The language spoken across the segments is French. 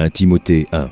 1 Timothée 1.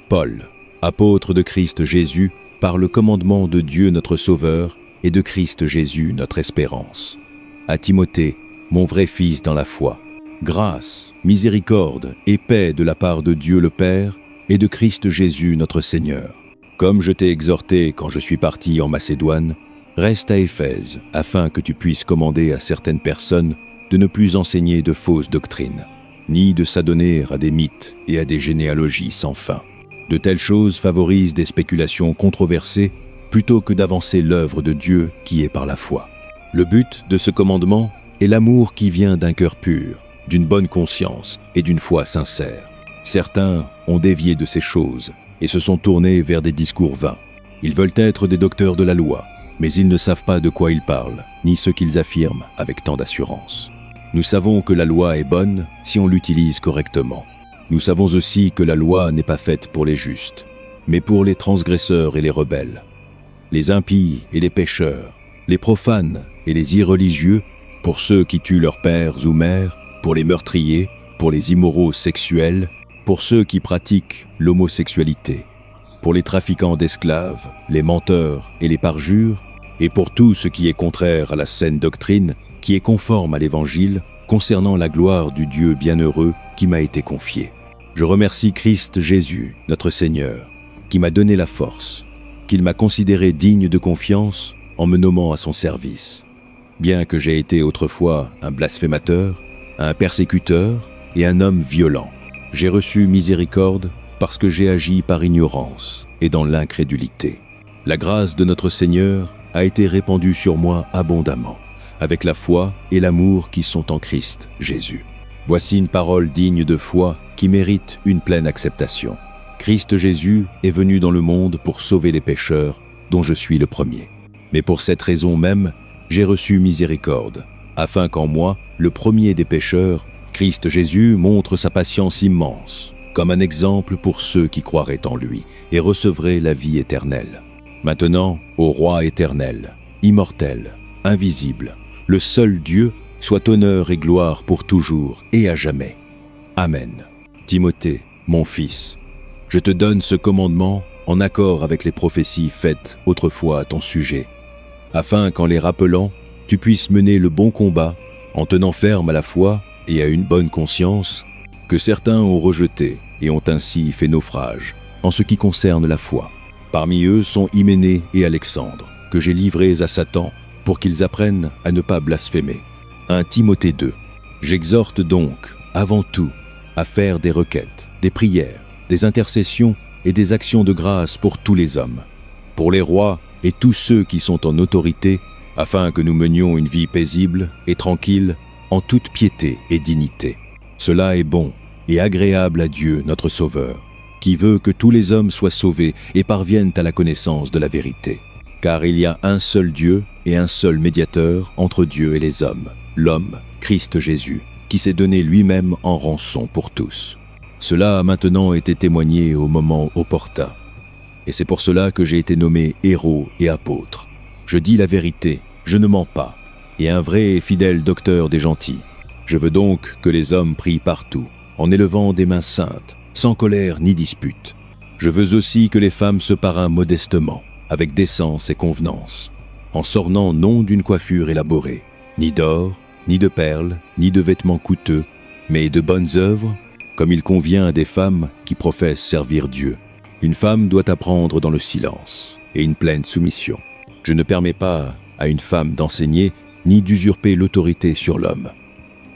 Paul, apôtre de Christ Jésus, par le commandement de Dieu notre Sauveur et de Christ Jésus notre espérance. À Timothée, mon vrai fils dans la foi, grâce, miséricorde et paix de la part de Dieu le Père et de Christ Jésus notre Seigneur. Comme je t'ai exhorté quand je suis parti en Macédoine, reste à Éphèse, afin que tu puisses commander à certaines personnes de ne plus enseigner de fausses doctrines, ni de s'adonner à des mythes et à des généalogies sans fin. De telles choses favorisent des spéculations controversées plutôt que d'avancer l'œuvre de Dieu qui est par la foi. Le but de ce commandement est l'amour qui vient d'un cœur pur, d'une bonne conscience et d'une foi sincère. Certains ont dévié de ces choses et se sont tournés vers des discours vains. Ils veulent être des docteurs de la loi, mais ils ne savent pas de quoi ils parlent, ni ce qu'ils affirment avec tant d'assurance. Nous savons que la loi est bonne si on l'utilise correctement. Nous savons aussi que la loi n'est pas faite pour les justes, mais pour les transgresseurs et les rebelles, les impies et les pécheurs, les profanes et les irreligieux, pour ceux qui tuent leurs pères ou mères, pour les meurtriers, pour les immoraux sexuels, pour ceux qui pratiquent l'homosexualité, pour les trafiquants d'esclaves, les menteurs et les parjures, et pour tout ce qui est contraire à la saine doctrine, qui est conforme à l'Évangile, concernant la gloire du Dieu bienheureux qui m'a été confié. Je remercie Christ Jésus, notre Seigneur, qui m'a donné la force, qu'il m'a considéré digne de confiance en me nommant à son service. Bien que j'ai été autrefois un blasphémateur, un persécuteur et un homme violent, j'ai reçu miséricorde parce que j'ai agi par ignorance et dans l'incrédulité. La grâce de notre Seigneur a été répandue sur moi abondamment, avec la foi et l'amour qui sont en Christ Jésus. Voici une parole digne de foi qui mérite une pleine acceptation. Christ Jésus est venu dans le monde pour sauver les pécheurs, dont je suis le premier. Mais pour cette raison même, j'ai reçu miséricorde, afin qu'en moi, le premier des pécheurs, Christ Jésus montre sa patience immense, comme un exemple pour ceux qui croiraient en lui et recevraient la vie éternelle. Maintenant, ô Roi éternel, immortel, invisible, le seul Dieu, soit honneur et gloire pour toujours et à jamais. Amen. Timothée, mon fils, je te donne ce commandement en accord avec les prophéties faites autrefois à ton sujet, afin qu'en les rappelant, tu puisses mener le bon combat en tenant ferme à la foi et à une bonne conscience que certains ont rejeté et ont ainsi fait naufrage en ce qui concerne la foi. Parmi eux sont Hyménée et Alexandre, que j'ai livrés à Satan pour qu'ils apprennent à ne pas blasphémer. 1 Timothée 2. J'exhorte donc, avant tout, à faire des requêtes, des prières, des intercessions et des actions de grâce pour tous les hommes, pour les rois et tous ceux qui sont en autorité, afin que nous menions une vie paisible et tranquille, en toute piété et dignité. Cela est bon et agréable à Dieu, notre Sauveur, qui veut que tous les hommes soient sauvés et parviennent à la connaissance de la vérité. Car il y a un seul Dieu et un seul médiateur entre Dieu et les hommes, l'homme, Christ Jésus, qui s'est donné lui-même en rançon pour tous. Cela a maintenant été témoigné au moment opportun. Et c'est pour cela que j'ai été nommé héros et apôtre. Je dis la vérité, je ne mens pas, et un vrai et fidèle docteur des gentils. Je veux donc que les hommes prient partout, en élevant des mains saintes, sans colère ni dispute. Je veux aussi que les femmes se parrainent modestement, avec décence et convenance, en s'ornant non d'une coiffure élaborée, ni d'or, ni de perles, ni de vêtements coûteux, mais de bonnes œuvres, comme il convient à des femmes qui professent servir Dieu. Une femme doit apprendre dans le silence et une pleine soumission. Je ne permets pas à une femme d'enseigner ni d'usurper l'autorité sur l'homme.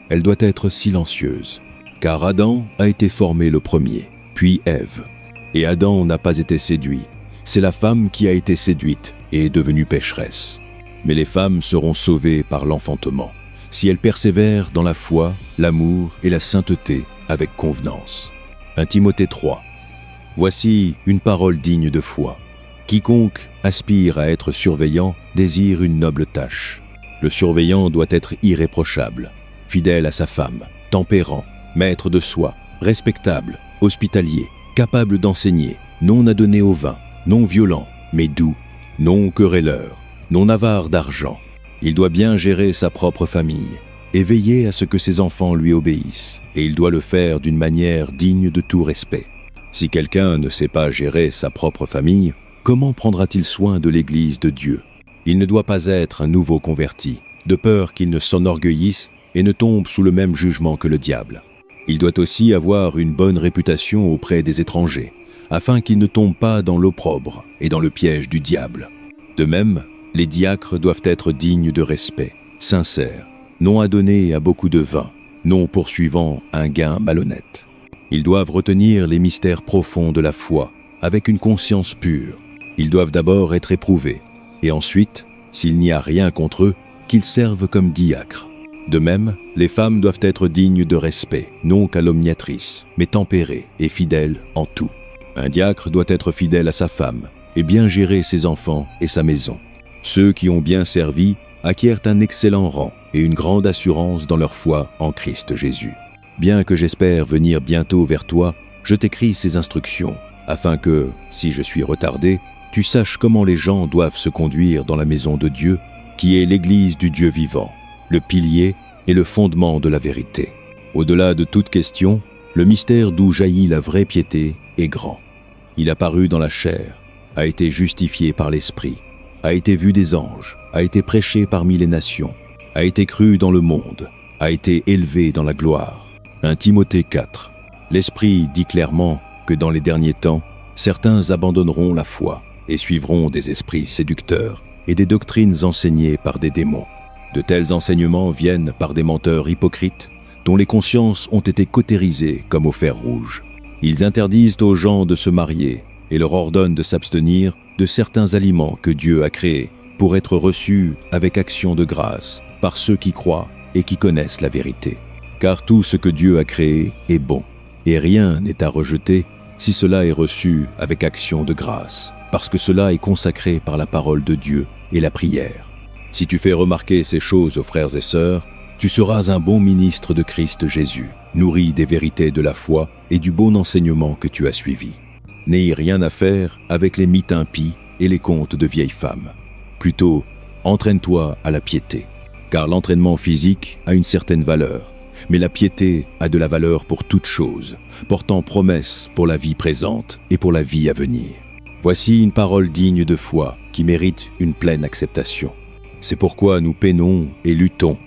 Elle doit être silencieuse, car Adam a été formé le premier, puis Ève. Et Adam n'a pas été séduit. C'est la femme qui a été séduite et est devenue pécheresse. Mais les femmes seront sauvées par l'enfantement, si elles persévèrent dans la foi, l'amour et la sainteté avec convenance. 1 Timothée 3. Voici une parole digne de foi. Quiconque aspire à être surveillant désire une noble tâche. Le surveillant doit être irréprochable, fidèle à sa femme, tempérant, maître de soi, respectable, hospitalier, capable d'enseigner, non adonné au vin, non violent, mais doux, non querelleur, non avare d'argent. Il doit bien gérer sa propre famille et veiller à ce que ses enfants lui obéissent, et il doit le faire d'une manière digne de tout respect. Si quelqu'un ne sait pas gérer sa propre famille, comment prendra-t-il soin de l'Église de Dieu? Il ne doit pas être un nouveau converti, de peur qu'il ne s'enorgueillisse et ne tombe sous le même jugement que le diable. Il doit aussi avoir une bonne réputation auprès des étrangers, afin qu'il ne tombe pas dans l'opprobre et dans le piège du diable. De même, les diacres doivent être dignes de respect, sincères, non adonnés à beaucoup de vin, non poursuivant un gain malhonnête. Ils doivent retenir les mystères profonds de la foi, avec une conscience pure. Ils doivent d'abord être éprouvés, et ensuite, s'il n'y a rien contre eux, qu'ils servent comme diacres. De même, les femmes doivent être dignes de respect, non calomniatrices, mais tempérées et fidèles en tout. Un diacre doit être fidèle à sa femme, et bien gérer ses enfants et sa maison. Ceux qui ont bien servi acquièrent un excellent rang et une grande assurance dans leur foi en Christ Jésus. Bien que j'espère venir bientôt vers toi, je t'écris ces instructions, afin que, si je suis retardé, tu saches comment les gens doivent se conduire dans la maison de Dieu, qui est l'Église du Dieu vivant, le pilier et le fondement de la vérité. Au-delà de toute question, le mystère d'où jaillit la vraie piété est grand. Il a paru dans la chair, a été justifié par l'Esprit, a été vu des anges, a été prêché parmi les nations, a été cru dans le monde, a été élevé dans la gloire. 1 Timothée 4. L'Esprit dit clairement que dans les derniers temps, certains abandonneront la foi et suivront des esprits séducteurs et des doctrines enseignées par des démons. De tels enseignements viennent par des menteurs hypocrites dont les consciences ont été cautérisées comme au fer rouge. Ils interdisent aux gens de se marier et leur ordonnent de s'abstenir de certains aliments que Dieu a créés pour être reçus avec action de grâce par ceux qui croient et qui connaissent la vérité. Car tout ce que Dieu a créé est bon, et rien n'est à rejeter si cela est reçu avec action de grâce, parce que cela est consacré par la parole de Dieu et la prière. Si tu fais remarquer ces choses aux frères et sœurs, tu seras un bon ministre de Christ Jésus, nourri des vérités de la foi et du bon enseignement que tu as suivi. N'aie rien à faire avec les mythes impies et les contes de vieilles femmes. Plutôt, entraîne-toi à la piété, car l'entraînement physique a une certaine valeur, mais la piété a de la valeur pour toute chose, portant promesse pour la vie présente et pour la vie à venir. Voici une parole digne de foi qui mérite une pleine acceptation. C'est pourquoi nous peinons et luttons,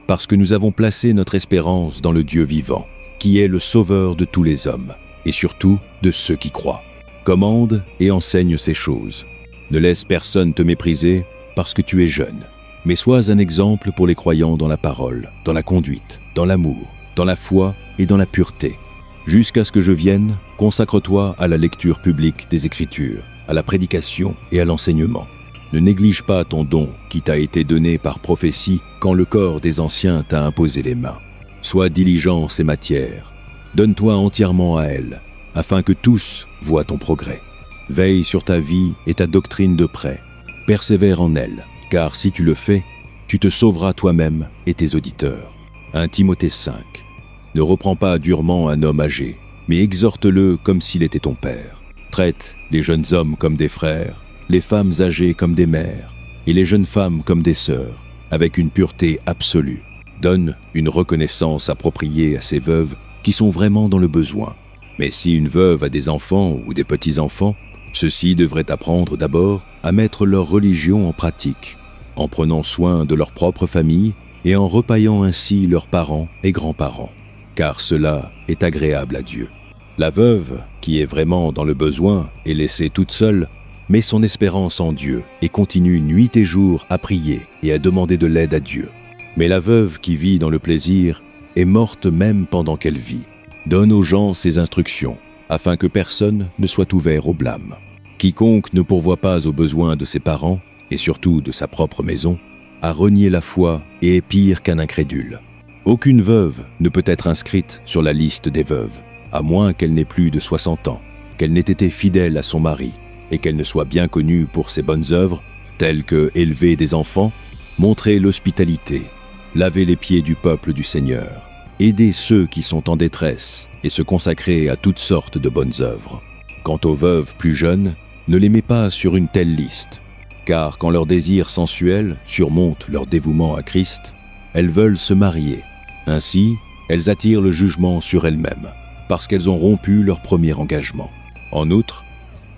parce que nous avons placé notre espérance dans le Dieu vivant, qui est le sauveur de tous les hommes, et surtout de ceux qui croient. Commande et enseigne ces choses. Ne laisse personne te mépriser parce que tu es jeune, mais sois un exemple pour les croyants dans la parole, dans la conduite, dans l'amour, dans la foi et dans la pureté. Jusqu'à ce que je vienne, consacre-toi à la lecture publique des Écritures, à la prédication et à l'enseignement. Ne néglige pas ton don qui t'a été donné par prophétie quand le corps des anciens t'a imposé les mains. Sois diligent en ces matières. Donne-toi entièrement à elles, afin que tous voient ton progrès. Veille sur ta vie et ta doctrine de près. Persévère en elle, car si tu le fais, tu te sauveras toi-même et tes auditeurs. 1 Timothée 5. Ne reprends pas durement un homme âgé, mais exhorte-le comme s'il était ton père. Traite les jeunes hommes comme des frères, les femmes âgées comme des mères, et les jeunes femmes comme des sœurs, avec une pureté absolue. Donne une reconnaissance appropriée à ces veuves qui sont vraiment dans le besoin. Mais si une veuve a des enfants ou des petits-enfants, ceux-ci devraient apprendre d'abord à mettre leur religion en pratique, en prenant soin de leur propre famille et en repaillant ainsi leurs parents et grands-parents, car cela est agréable à Dieu. La veuve, qui est vraiment dans le besoin et laissée toute seule, met son espérance en Dieu et continue nuit et jour à prier et à demander de l'aide à Dieu. Mais la veuve qui vit dans le plaisir est morte même pendant qu'elle vit. Donne aux gens ces instructions, afin que personne ne soit ouvert au blâme. Quiconque ne pourvoit pas aux besoins de ses parents, et surtout de sa propre maison, a renié la foi et est pire qu'un incrédule. Aucune veuve ne peut être inscrite sur la liste des veuves, à moins qu'elle n'ait plus de 60 ans, qu'elle n'ait été fidèle à son mari, et qu'elle ne soit bien connue pour ses bonnes œuvres, telles que élever des enfants, montrer l'hospitalité, laver les pieds du peuple du Seigneur, aider ceux qui sont en détresse et se consacrer à toutes sortes de bonnes œuvres. Quant aux veuves plus jeunes, ne les mets pas sur une telle liste, car quand leur désir sensuel surmonte leur dévouement à Christ, elles veulent se marier. Ainsi, elles attirent le jugement sur elles-mêmes. parce qu'elles ont rompu leur premier engagement. En outre,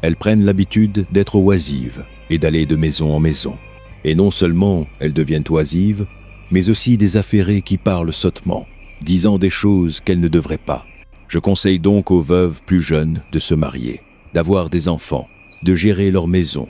elles prennent l'habitude d'être oisives et d'aller de maison en maison. Et non seulement elles deviennent oisives, mais aussi des affairées qui parlent sottement, disant des choses qu'elles ne devraient pas. Je conseille donc aux veuves plus jeunes de se marier, d'avoir des enfants, de gérer leur maison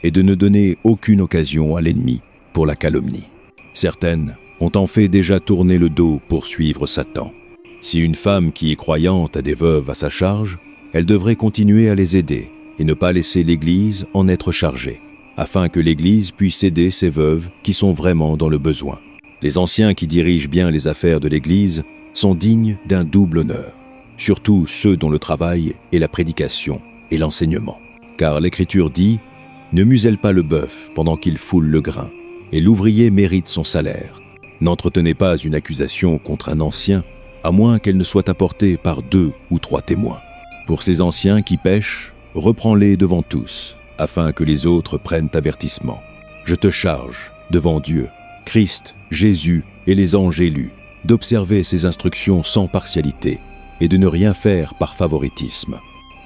et de ne donner aucune occasion à l'ennemi pour la calomnie. Certaines ont en fait déjà tourné le dos pour suivre Satan. Si une femme qui est croyante a des veuves à sa charge, elle devrait continuer à les aider et ne pas laisser l'Église en être chargée, afin que l'Église puisse aider ces veuves qui sont vraiment dans le besoin. Les anciens qui dirigent bien les affaires de l'Église sont dignes d'un double honneur, surtout ceux dont le travail est la prédication et l'enseignement. Car l'Écriture dit « Ne muselle pas le bœuf pendant qu'il foule le grain, et l'ouvrier mérite son salaire. N'entretenez pas une accusation contre un ancien, à moins qu'elle ne soit apportée par 2 ou 3 témoins. Pour ces anciens qui pêchent, reprends-les devant tous, afin que les autres prennent avertissement. Je te charge, devant Dieu, Christ, Jésus et les anges élus, d'observer ces instructions sans partialité et de ne rien faire par favoritisme.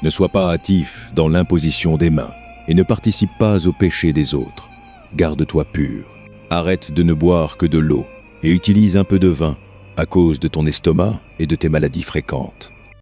Ne sois pas hâtif dans l'imposition des mains et ne participe pas au péché des autres. Garde-toi pur. Arrête de ne boire que de l'eau et utilise un peu de vin à cause de ton estomac et de tes maladies fréquentes.